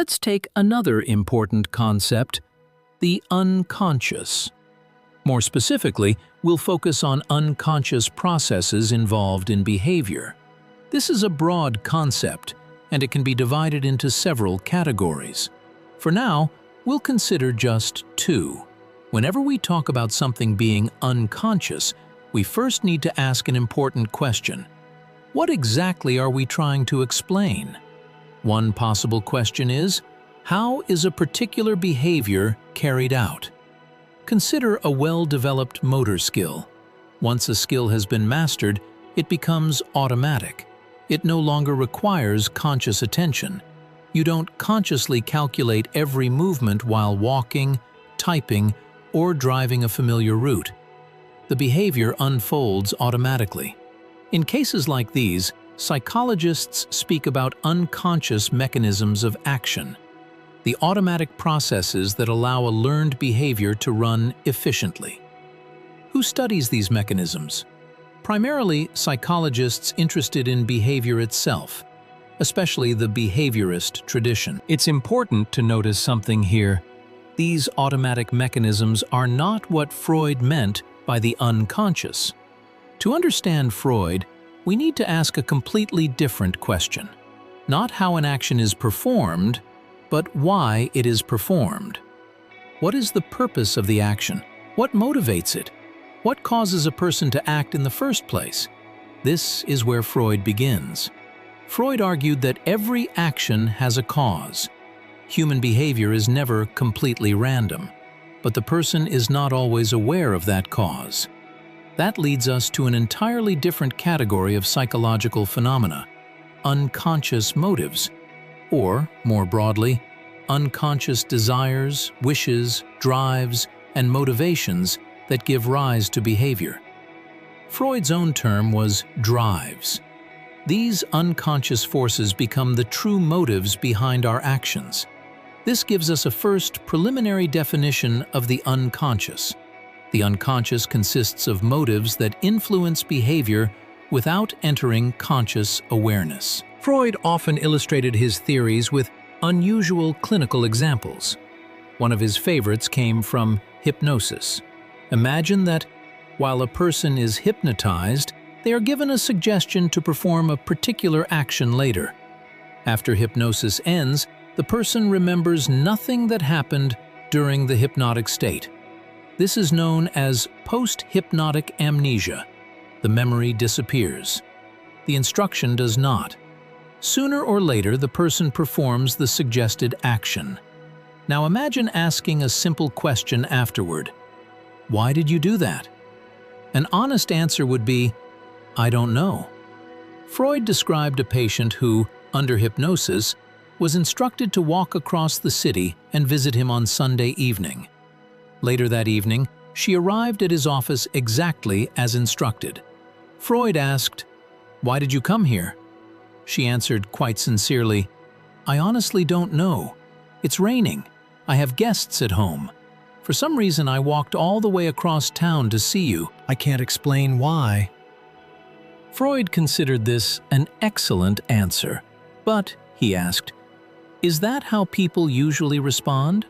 Let's take another important concept, the unconscious. More specifically, we'll focus on unconscious processes involved in behavior. This is a broad concept, and it can be divided into several categories. For now, we'll consider just two. Whenever we talk about something being unconscious, we first need to ask an important question. What exactly are we trying to explain? One possible question is, how is a particular behavior carried out? Consider a well-developed motor skill. Once a skill has been mastered, it becomes automatic. It no longer requires conscious attention. You don't consciously calculate every movement while walking, typing, or driving a familiar route. The behavior unfolds automatically. In cases like these, psychologists speak about unconscious mechanisms of action, the automatic processes that allow a learned behavior to run efficiently. Who studies these mechanisms? Primarily, psychologists interested in behavior itself, especially the behaviorist tradition. It's important to notice something here. These automatic mechanisms are not what Freud meant by the unconscious. To understand Freud, we need to ask a completely different question. Not how an action is performed, but why it is performed. What is the purpose of the action? What motivates it? What causes a person to act in the first place? This is where Freud begins. Freud argued that every action has a cause. Human behavior is never completely random, but the person is not always aware of that cause. That leads us to an entirely different category of psychological phenomena, unconscious motives, or, more broadly, unconscious desires, wishes, drives, and motivations that give rise to behavior. Freud's own term was drives. These unconscious forces become the true motives behind our actions. This gives us a first preliminary definition of the unconscious. The unconscious consists of motives that influence behavior without entering conscious awareness. Freud often illustrated his theories with unusual clinical examples. One of his favorites came from hypnosis. Imagine that while a person is hypnotized, they are given a suggestion to perform a particular action later. After hypnosis ends, the person remembers nothing that happened during the hypnotic state. This is known as post-hypnotic amnesia. The memory disappears. The instruction does not. Sooner or later, the person performs the suggested action. Now imagine asking a simple question afterward. Why did you do that? An honest answer would be, I don't know. Freud described a patient who, under hypnosis, was instructed to walk across the city and visit him on Sunday evening. Later that evening, she arrived at his office exactly as instructed. Freud asked, "Why did you come here?" She answered quite sincerely, "I honestly don't know. It's raining. I have guests at home. For some reason, I walked all the way across town to see you. I can't explain why." Freud considered this an excellent answer. But, he asked, is that how people usually respond?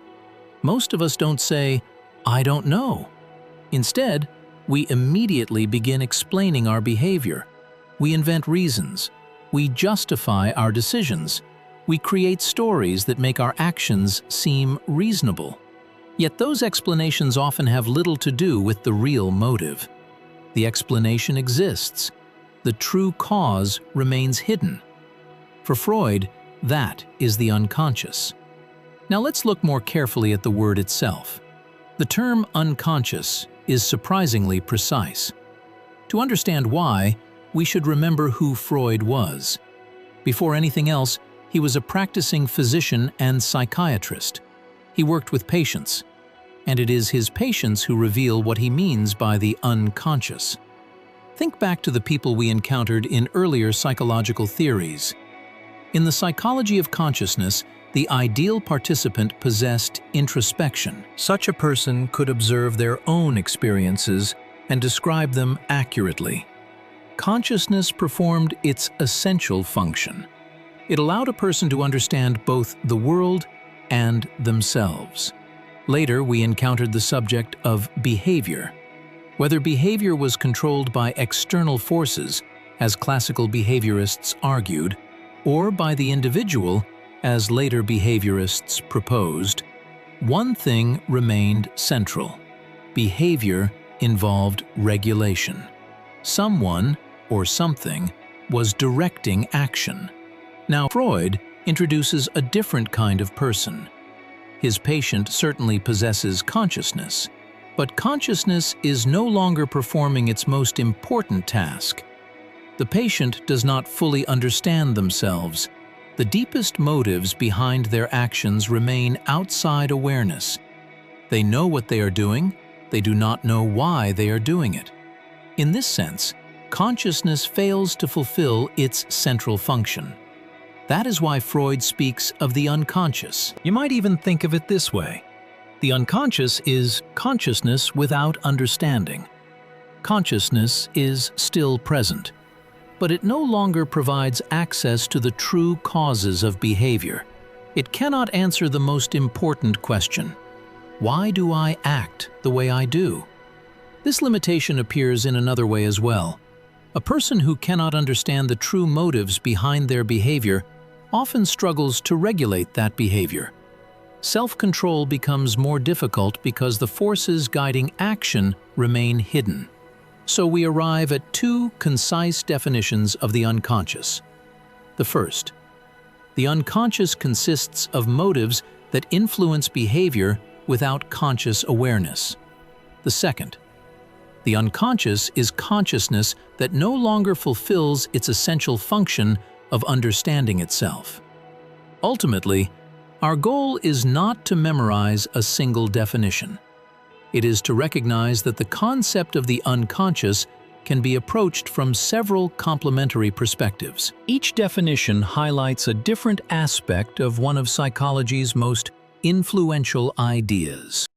Most of us don't say, "I don't know." Instead, we immediately begin explaining our behavior. We invent reasons. We justify our decisions. We create stories that make our actions seem reasonable. Yet those explanations often have little to do with the real motive. The explanation exists. The true cause remains hidden. For Freud, that is the unconscious. Now let's look more carefully at the word itself. The term unconscious is surprisingly precise. To understand why, we should remember who Freud was. Before anything else, he was a practicing physician and psychiatrist. He worked with patients, and it is his patients who reveal what he means by the unconscious. Think back to the people we encountered in earlier psychological theories. In the psychology of consciousness, the ideal participant possessed introspection. Such a person could observe their own experiences and describe them accurately. Consciousness performed its essential function. It allowed a person to understand both the world and themselves. Later, we encountered the subject of behavior. Whether behavior was controlled by external forces, as classical behaviorists argued, or by the individual, as later behaviorists proposed, one thing remained central. Behavior involved regulation. Someone, or something, was directing action. Now, Freud introduces a different kind of person. His patient certainly possesses consciousness, but consciousness is no longer performing its most important task. The patient does not fully understand themselves. The deepest motives behind their actions remain outside awareness. They know what they are doing, they do not know why they are doing it. In this sense, consciousness fails to fulfill its central function. That is why Freud speaks of the unconscious. You might even think of it this way. The unconscious is consciousness without understanding. Consciousness is still present, but it no longer provides access to the true causes of behavior. It cannot answer the most important question: why do I act the way I do? This limitation appears in another way as well. A person who cannot understand the true motives behind their behavior often struggles to regulate that behavior. Self-control becomes more difficult because the forces guiding action remain hidden. So we arrive at two concise definitions of the unconscious. The first, the unconscious consists of motives that influence behavior without conscious awareness. The second, the unconscious is consciousness that no longer fulfills its essential function of understanding itself. Ultimately, our goal is not to memorize a single definition. It is to recognize that the concept of the unconscious can be approached from several complementary perspectives. Each definition highlights a different aspect of one of psychology's most influential ideas.